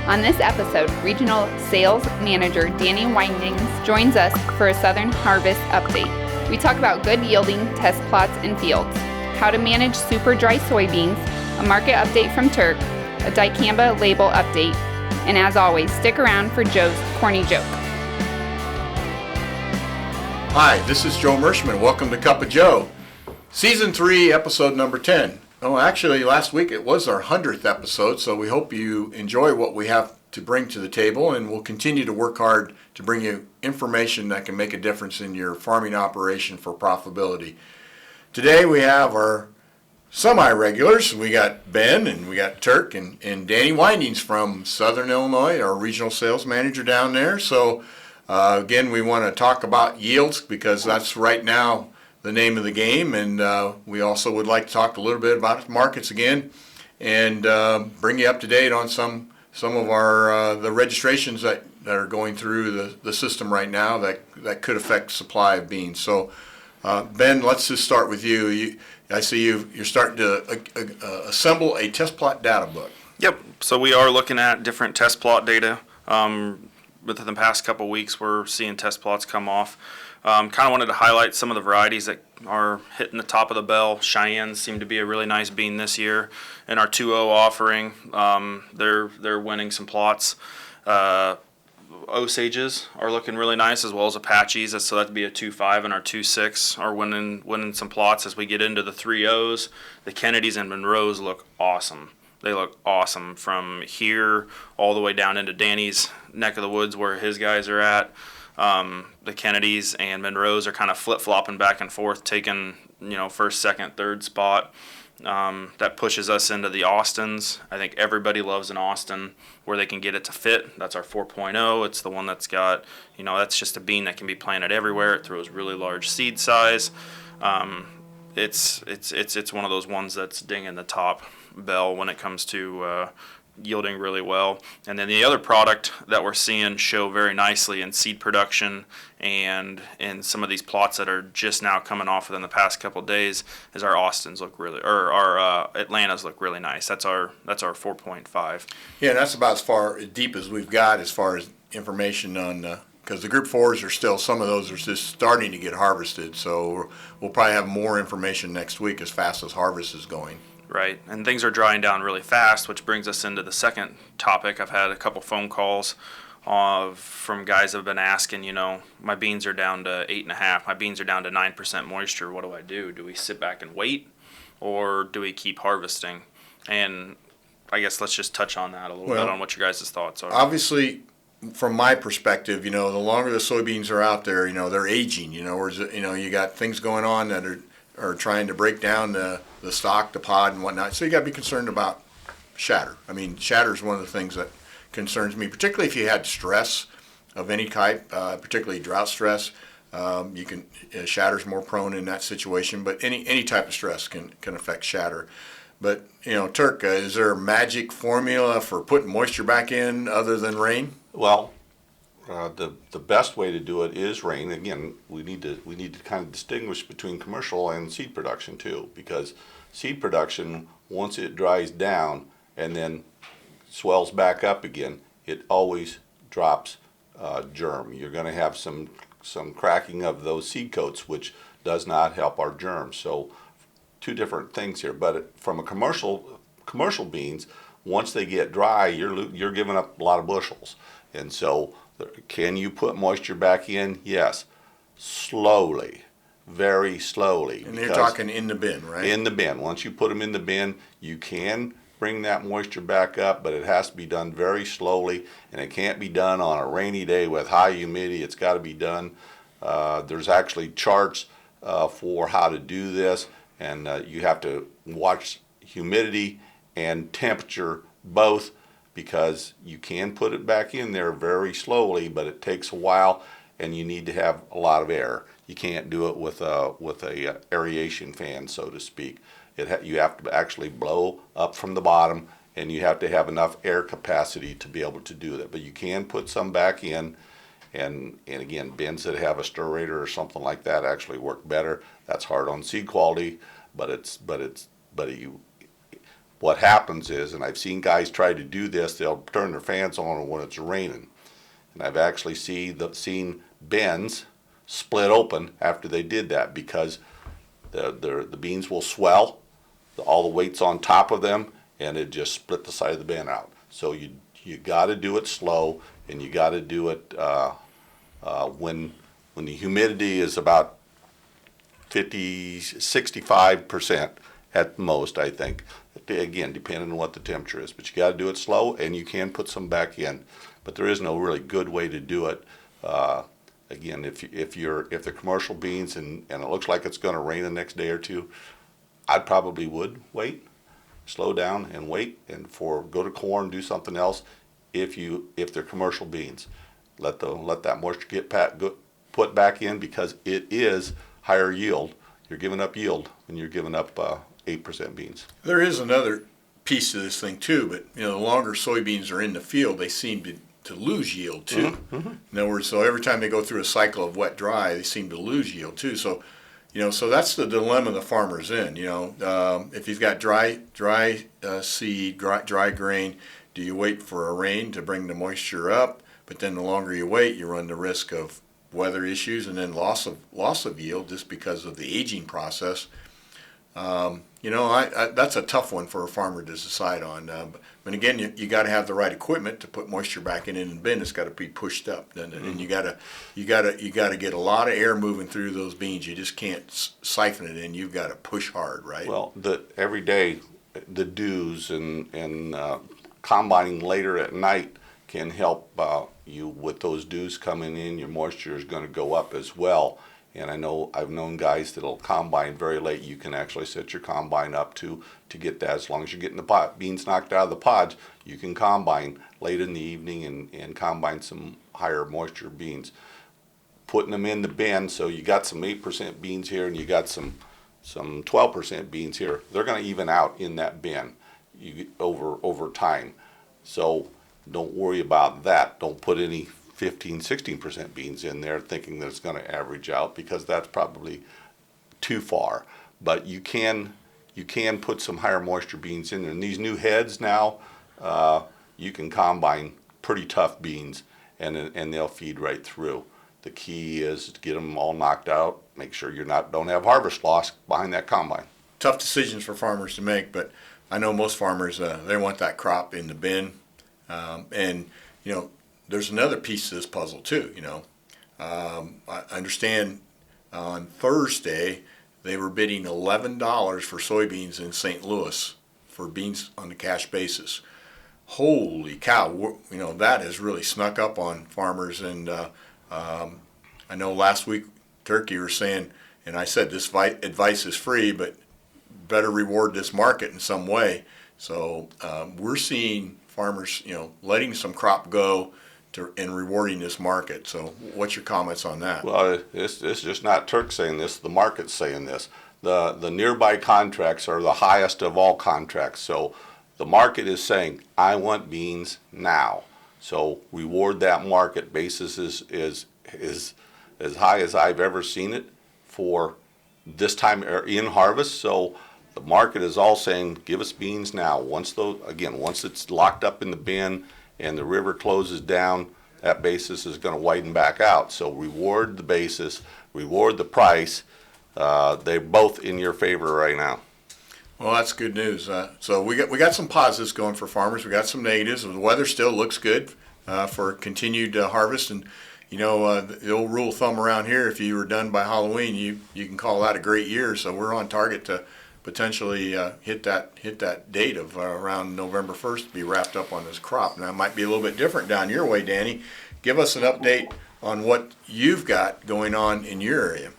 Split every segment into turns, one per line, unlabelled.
On this episode, Regional Sales Manager Danny Windings joins us for a Southern Harvest update. We talk about good yielding test plots and fields, how to manage super dry soybeans, a market update from Turk, a Dicamba label update, and as always, stick around for Joe's corny joke.
Hi, this is Joe Mershman. Welcome to Cup of Joe. Season 3, episode number 10. Oh, actually, last week it was our 100th episode, so we hope you enjoy what we have to bring to the table, and we'll continue to work hard to bring you information that can make a difference in your farming operation for profitability. Today we have our semi-regulars. We got Ben and we got Turk and Danny Windings from Southern Illinois, our regional sales manager down there. So again, we want to talk about yields because that's right now the name of the game, and we also would like to talk a little bit about markets again and bring you up to date on some of our the registrations that are going through the system right now that could affect supply of beans. So Ben, let's just start with you. I see you're starting to assemble a test plot data book.
Yep. So we are looking at different test plot data. Within the past couple of weeks, we're seeing test plots come off. Kind of wanted to highlight some of the varieties that are hitting the top of the bell. Cheyennes seem to be a really nice bean this year. In our 2.0 offering, they're winning some plots. Osages are looking really nice, as well as Apaches. So that'd be a 2.5, and our 2.6 are winning some plots as we get into the 3.0s. The Kennedys and Monroes look awesome. They look awesome from here all the way down into Danny's neck of the woods where his guys are at. The Kennedys and Monroes are kind of flip-flopping back and forth, taking first, second, third spot. That pushes us into the Austins. I think everybody loves an Austin where they can get it to fit. That's our 4.0. It's the one that's got, that's just a bean that can be planted everywhere. It throws really large seed size. It's one of those ones that's dinging the top bell when it comes to yielding really well. And then the other product that we're seeing show very nicely in seed production and in some of these plots that are just now coming off within the past couple of days is our Austins look really, or our Atlantas look really nice. That's our 4.5.
Yeah, that's about as far deep as we've got as far as information on because the Group 4s are still, some of those are just starting to get harvested. So we'll probably have more information next week as fast as harvest is going.
Right, and things are drying down really fast, which brings us into the second topic. I've had a couple phone calls from guys that have been asking, my beans are down to 8.5, my beans are down to 9% moisture. What do I do? Do we sit back and wait, or do we keep harvesting? And I guess let's just touch on that a little bit on what your guys' thoughts are.
Obviously, from my perspective, the longer the soybeans are out there, they're aging. You got things going on that are trying to break down the stalk, the pod, and whatnot. So you got to be concerned about shatter. I mean, shatter is one of the things that concerns me, particularly if you had stress of any type, particularly drought stress. Shatter's more prone in that situation, but any type of stress can affect shatter. But Turk, is there a magic formula for putting moisture back in other than rain?
Well, the best way to do it is rain. Again, we need to kind of distinguish between commercial and seed production too, because seed production, once it dries down and then swells back up again, it always drops germ. You're going to have some cracking of those seed coats, which does not help our germs. So two different things here. But from a commercial beans, once they get dry, you're giving up a lot of bushels, and so. Can you put moisture back in? Yes. Slowly. Very slowly.
And you're talking in the bin, right?
In the bin. Once you put them in the bin, you can bring that moisture back up, but it has to be done very slowly, and it can't be done on a rainy day with high humidity. It's got to be done. There's actually charts for how to do this, and you have to watch humidity and temperature both, because you can put it back in there very slowly, but it takes a while, and you need to have a lot of air. You can't do it with a aeration fan, so to speak. You have to actually blow up from the bottom, and you have to have enough air capacity to be able to do that. But you can put some back in, and again, bins that have a stirrator or something like that actually work better. That's hard on seed quality, but what happens is, and I've seen guys try to do this, they'll turn their fans on when it's raining. And I've actually seen bins split open after they did that because the beans will swell, all the weight's on top of them, and it just split the side of the bin out. So you got to do it slow, and you got to do it when the humidity is about 65% at most, I think. Again, depending on what the temperature is, but you got to do it slow, and you can put some back in. But there is no really good way to do it. Again, if the commercial beans and it looks like it's going to rain the next day or two, I probably would wait, slow down and wait, and go to corn, do something else. If they're commercial beans, let that moisture get put back in because it is higher yield. You're giving up yield when you're giving up 8% beans.
There is another piece to this thing too, but the longer soybeans are in the field, they seem to lose yield too.
Mm-hmm.
In other words, so every time they go through a cycle of wet dry, they seem to lose yield too. So, so that's the dilemma the farmer's in. If he's got dry seed, dry grain, do you wait for a rain to bring the moisture up? But then the longer you wait, you run the risk of weather issues and then loss of yield just because of the aging process. That's a tough one for a farmer to decide on. But again, you got to have the right equipment to put moisture back in the bin. It's got to be pushed up, and you got to get a lot of air moving through those beans. You just can't siphon it in. You've got to push hard, right?
Well, every day, the dews and combining later at night can help you with those dews coming in. Your moisture is going to go up as well. And I've known guys that'll combine very late. You can actually set your combine up to get that. As long as you're getting the beans knocked out of the pods, you can combine late in the evening and combine some higher moisture beans. Putting them in the bin, so you got some 8% beans here and you got some 12% beans here. They're going to even out in that bin over time. So don't worry about that. Don't put any 15-16% beans in there thinking that it's going to average out, because that's probably too far. But you can put some higher moisture beans in there. And these new heads now, you can combine pretty tough beans and they'll feed right through. The key is to get them all knocked out. Make sure don't have harvest loss behind that combine.
Tough decisions for farmers to make, but I know most farmers, they want that crop in the bin. There's another piece to this puzzle too. I understand on Thursday they were bidding $11 for soybeans in St. Louis for beans on the cash basis. Holy cow! That has really snuck up on farmers. And I know last week, Turk, you were saying, and I said this advice is free, but better reward this market in some way. So we're seeing farmers, letting some crop go and rewarding this market. So what's your comments on that?
Well, it's just not Turk saying this, the market's saying this. The nearby contracts are the highest of all contracts. So the market is saying, I want beans now. So reward that market. Basis is as high as I've ever seen it for this time in harvest. So the market is all saying, give us beans now. Once it's locked up in the bin and the river closes down, that basis is going to widen back out. So reward the basis, reward the price. They're both in your favor right now.
Well, that's good news. So we got some positives going for farmers. We got some negatives. The weather still looks good for continued harvest. And the old rule of thumb around here, if you were done by Halloween, you can call that a great year. So we're on target to potentially hit that date of around November 1st to be wrapped up on this crop. Now, it might be a little bit different down your way, Danny. Give us an update on what you've got going on in your area.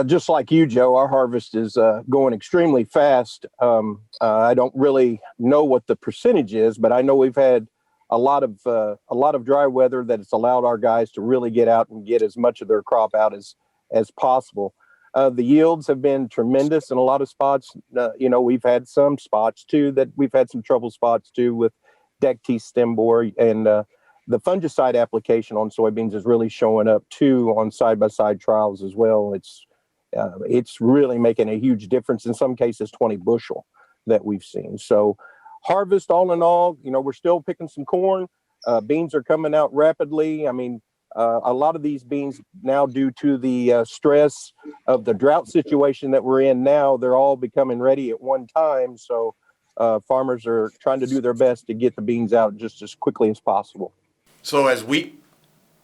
Just like you, Joe, our harvest is going extremely fast. I don't really know what the percentage is, but I know we've had a lot of dry weather that has allowed our guys to really get out and get as much of their crop out as possible. The yields have been tremendous in a lot of spots. We've had some spots too that we've had some trouble spots too with deck teeth stem borer, and the fungicide application on soybeans is really showing up too on side-by-side trials as well. It's really making a huge difference. In some cases, 20 bushel that we've seen. So harvest, all in all, we're still picking some corn. Beans are coming out rapidly. I mean, a lot of these beans now, due to the stress of the drought situation that we're in now, they're all becoming ready at one time. So farmers are trying to do their best to get the beans out just as quickly as possible.
So has wheat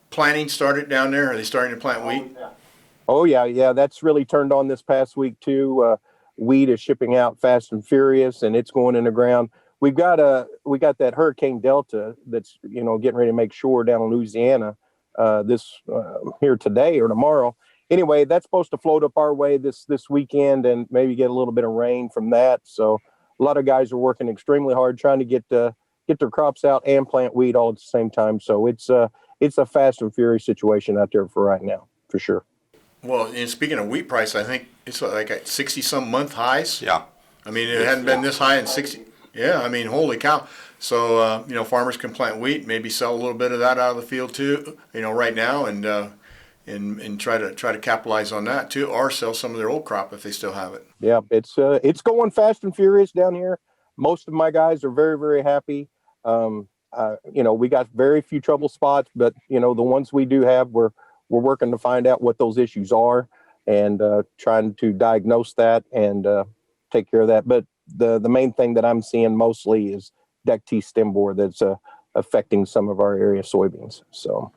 planting started down there? Are they starting to plant wheat?
Oh yeah, that's really turned on this past week too. Wheat is shipping out fast and furious, and it's going in the ground. We got that Hurricane Delta that's getting ready to make shore down in Louisiana this here today or tomorrow. Anyway, that's supposed to float up our way this weekend and maybe get a little bit of rain from that. So a lot of guys are working extremely hard trying to get their crops out and plant wheat all at the same time. So it's a fast and furious situation out there for right now, for sure.
Well, and speaking of wheat price, I think it's like at 60-some month highs.
Yeah.
I mean, it hadn't been this high in 60. Yeah, I mean, holy cow. So, farmers can plant wheat, maybe sell a little bit of that out of the field too, right now, and try to capitalize on that too, or sell some of their old crop if they still have it.
Yeah, it's going fast and furious down here. Most of my guys are very, very happy. We got very few trouble spots, but the ones we do have, we're working to find out what those issues are and trying to diagnose that and take care of that. But the main thing that I'm seeing mostly is deck T stem borer that's affecting some of our area soybeans. So.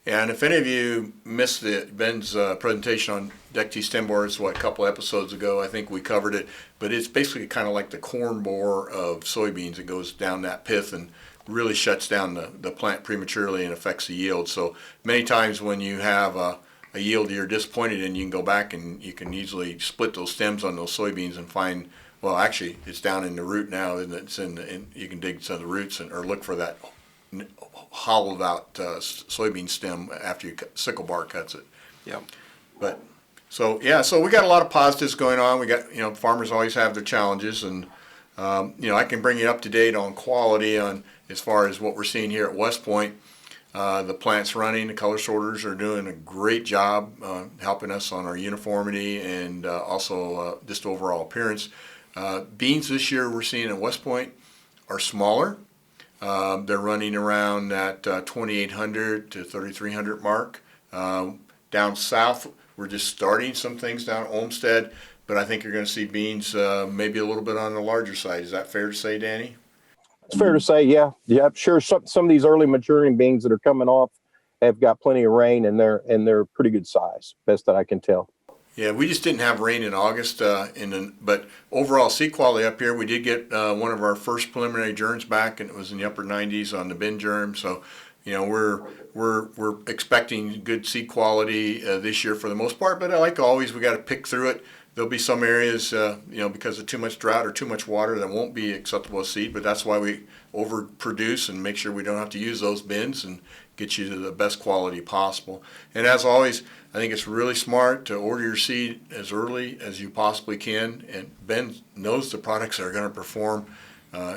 Yeah, and if any of you missed Ben's presentation on deck T stem borer, a couple episodes ago, I think we covered it. But it's basically kind of like the corn borer of soybeans. It goes down that pith and really shuts down the plant prematurely and affects the yield. So many times when you have a yield you're disappointed in, you can go back and you can easily split those stems on those soybeans and find, well, actually it's down in the root now, and you can dig some of the roots or look for that hollowed out soybean stem after sickle bar cuts it.
Yep.
But so we got a lot of positives going on. We got farmers always have their challenges, and I can bring you up to date on quality on as far as what we're seeing here at West Point. The plant's running. The color sorters are doing a great job helping us on our uniformity and also just overall appearance. Beans this year we're seeing at West Point are smaller. They're running around that 2,800 to 3,300 mark. Down south, we're just starting some things down at Olmsted, but I think you're going to see beans maybe a little bit on the larger side. Is that fair to say, Danny?
It's fair to say, yeah. Sure. Some of these early maturing beans that are coming off have got plenty of rain, and they're pretty good size, best that I can tell.
Yeah, we just didn't have rain in August, but overall seed quality up here, we did get one of our first preliminary germs back, and it was in the upper 90s on the bin germ. So, we're expecting good seed quality this year for the most part. But like always, we got to pick through it. There'll be some areas, because of too much drought or too much water that won't be acceptable as seed, but that's why we overproduce and make sure we don't have to use those bins and get you to the best quality possible. And as always, I think it's really smart to order your seed as early as you possibly can. And Ben knows the products that are going to perform.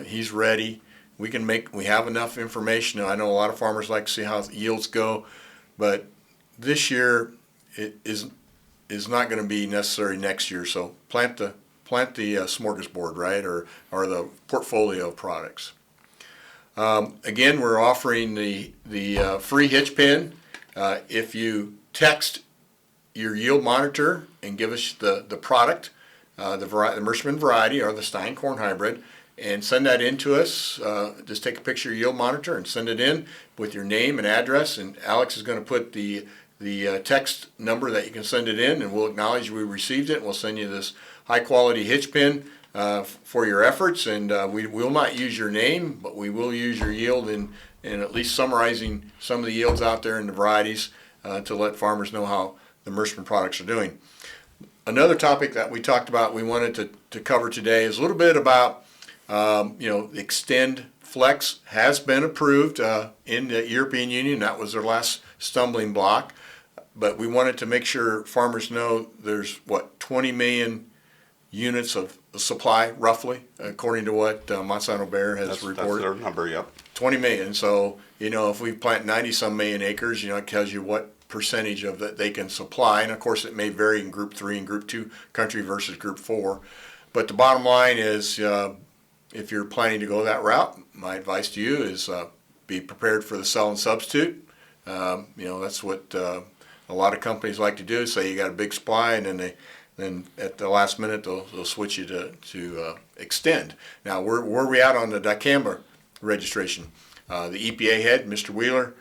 He's ready. We have enough information. I know a lot of farmers like to see how yields go, but this year it is not going to be necessary next year. So plant the smorgasbord, right, or the portfolio of products. Again, we're offering the free hitch pin. If you text your yield monitor and give us the product, the Mershman variety or the Stein corn hybrid, and send that in to us. Just take a picture of your yield monitor and send it in with your name and address, and Alex is going to put the text number that you can send it in, and we'll acknowledge we received it, and we'll send you this high quality hitch pin for your efforts. And we will not use your name, but we will use your yield in at least summarizing some of the yields out there in the varieties to let farmers know how the Mershman products are doing. Another topic that we talked about, we wanted to cover today, is a little bit about Extend Flex has been approved in the European Union. That was their last stumbling block. But we wanted to make sure farmers know there's, 20 million units of supply, roughly, according to what Monsanto Bayer has reported.
That's their number, yep.
20 million. So, if we plant 90-some million acres, it tells you what percentage of that they can supply. And, of course, it may vary in Group 3 and Group 2 country versus Group 4. But the bottom line is if you're planning to go that route, my advice to you is be prepared for the sell and substitute. That's what a lot of companies like to do. Say you got a big supply, and then at the last minute they'll switch you to extend. Now, where we at on the Dicamba registration? The EPA head, Mr. Wheeler,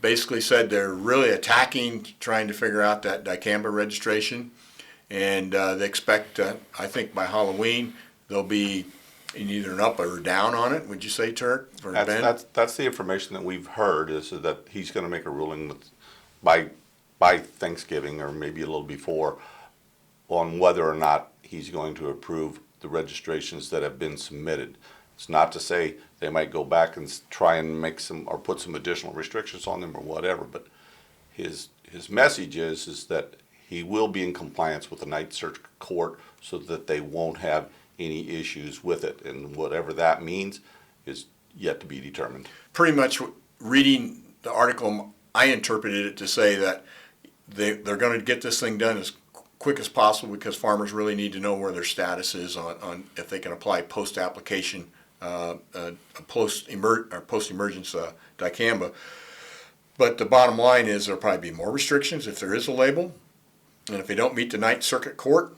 basically said they're really attacking, trying to figure out that Dicamba registration, and they expect, I think by Halloween, they'll be in either an up or down on it. Would you say, Turk? Or Ben?
That's the information that we've heard, is that he's going to make a ruling by Thanksgiving or maybe a little before on whether or not he's going to approve the registrations that have been submitted. It's not to say they might go back and try and make some or put some additional restrictions on them or whatever, but his message is that he will be in compliance with the Ninth Circuit Court so that they won't have any issues with it, and whatever that means is yet to be determined.
Pretty much reading the article, I interpreted it to say that they're going to get this thing done as quick as possible because farmers really need to know where their status is on if they can apply post-application, post-emergence dicamba. But the bottom line is there'll probably be more restrictions if there is a label, and if they don't meet the Ninth Circuit Court,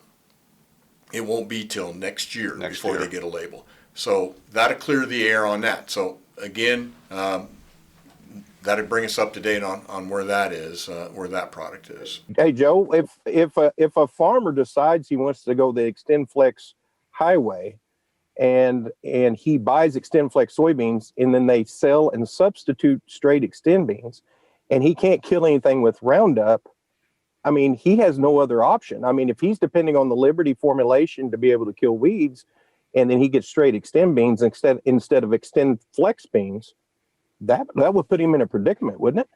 it won't be till next year before they get a label. So that'll clear the air on that. So again, that'll bring us up to date on where that is, where that product is.
Hey, Joe, if a farmer decides he wants to go the Extend Flex highway and he buys Extend Flex soybeans and then they sell and substitute straight Extend beans and he can't kill anything with Roundup, I mean, he has no other option. I mean, if he's depending on the Liberty formulation to be able to kill weeds and then he gets straight Extend beans instead of Extend Flex beans, that would put him in a predicament, wouldn't it?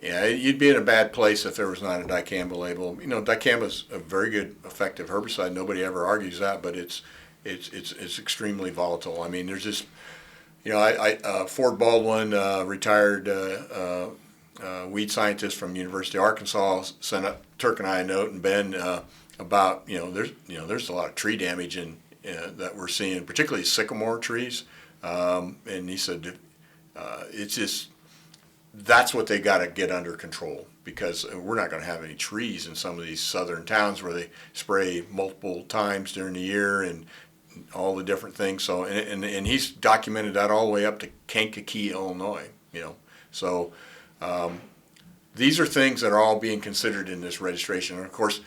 Yeah, you'd be in a bad place if there was not a Dicamba label. Dicamba's a very good, effective herbicide. Nobody ever argues that, but it's extremely volatile. I mean, there's just, Ford Baldwin, retired weed scientist from University of Arkansas, sent up Turk and I a note, and Ben, about there's a lot of tree damage that we're seeing, particularly sycamore trees, and he said it's just that's what they got to get under control, because we're not going to have any trees in some of these southern towns where they spray multiple times during the year and all the different things. So and he's documented that all the way up to Kankakee, Illinois. So these are things that are all being considered in this registration, and of course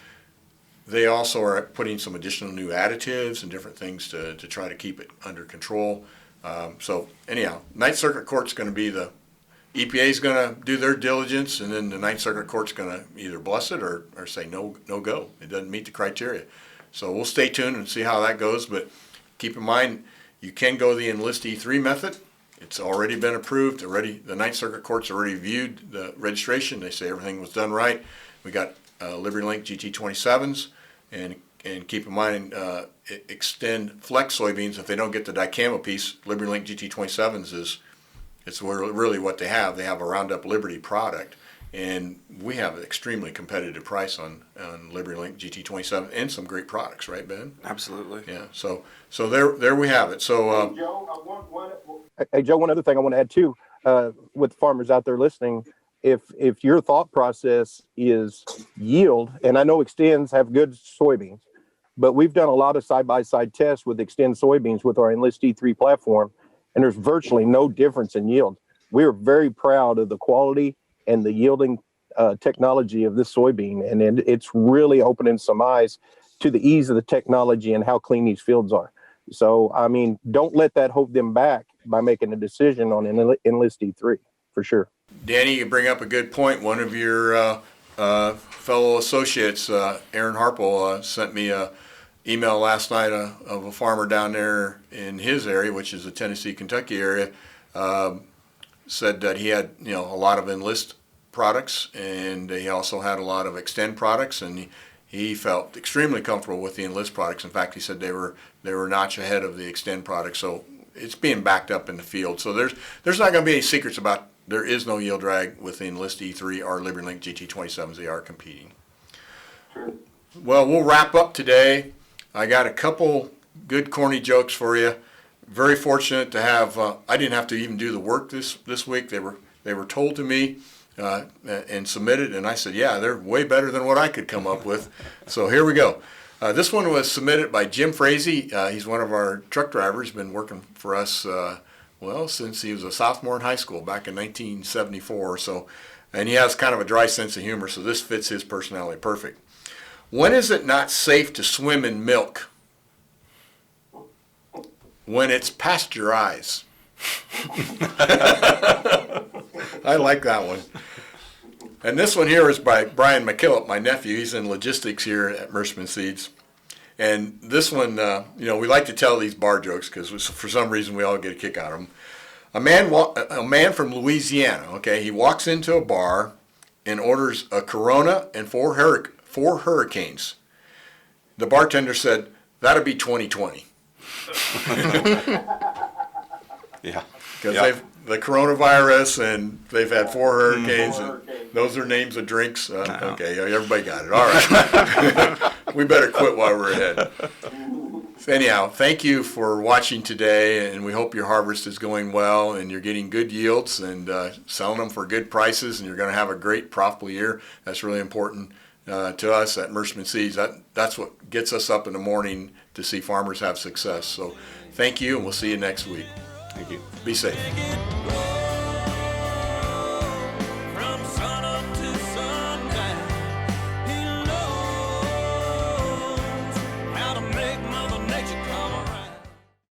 they also are putting some additional new additives and different things to try to keep it under control. So anyhow, Ninth Circuit Court's going to be the EPA's going to do their diligence, and then the Ninth Circuit Court's going to either bless it or say no go. It doesn't meet the criteria. So we'll stay tuned and see how that goes. But keep in mind, you can go the Enlist E3 method. It's already been approved. The Ninth Circuit Court's already viewed the registration. They say everything was done right. We got LibertyLink GT27s, and keep in mind, Extend Flex soybeans, if they don't get the Dicamba piece, LibertyLink GT27s it's really what they have. They have a Roundup Liberty product, and we have an extremely competitive price on LibertyLink GT27 and some great products, right, Ben?
Absolutely.
Yeah. So there we have it. So
Hey, Joe, one other thing I want to add too, with farmers out there listening, if your thought process is yield, and I know Extends have good soybeans, but we've done a lot of side-by-side tests with Extend soybeans with our Enlist E3 platform, and there's virtually no difference in yield. We are very proud of the quality and the yielding technology of this soybean, and it's really opening some eyes to the ease of the technology and how clean these fields are. So, I mean, don't let that hold them back by making a decision on Enlist E3, for sure.
Danny, you bring up a good point. One of your fellow associates, Aaron Harple, sent me a email last night of a farmer down there in his area, which is the Tennessee, Kentucky area, said that he had a lot of Enlist products, and he also had a lot of Extend products, and he felt extremely comfortable with the Enlist products. In fact, he said they were a notch ahead of the Extend products. So it's being backed up in the field. So there's not going to be any secrets about there is no yield drag with the Enlist E3 or LibertyLink GT27s. They are competing. Sure. Well, we'll wrap up today. I got a couple good corny jokes for you. very fortunate to have. I didn't have to even do the work this week. They were told to me and submitted, and I said, yeah, they're way better than what I could come up with. So here we go. This one was submitted by Jim Frazee. He's one of our truck drivers. Been working for us since he was a sophomore in high school back in 1974 or so. And he has kind of a dry sense of humor, so this fits his personality perfect. When is it not safe to swim in milk? When it's pasteurized. I like that one. And this one here is by Brian McKillop, my nephew. He's in logistics here at Mershman Seeds. And this one, we like to tell these bar jokes because for some reason we all get a kick out of them. A man from Louisiana, okay, he walks into a bar and orders a Corona and four Hurricanes. The bartender said, that'll be 2020.
Yeah.
Because the coronavirus and they've had four hurricanes, and those are names of drinks. Okay, everybody got it. All right. We better quit while we're ahead. So anyhow, thank you for watching today, and we hope your harvest is going well and you're getting good yields and selling them for good prices, and you're going to have a great profitable year. That's really important to us at Mershman Seeds. That's what gets us up in the morning to see farmers have success. So thank you, and we'll see you next week.
Thank you.
Be safe.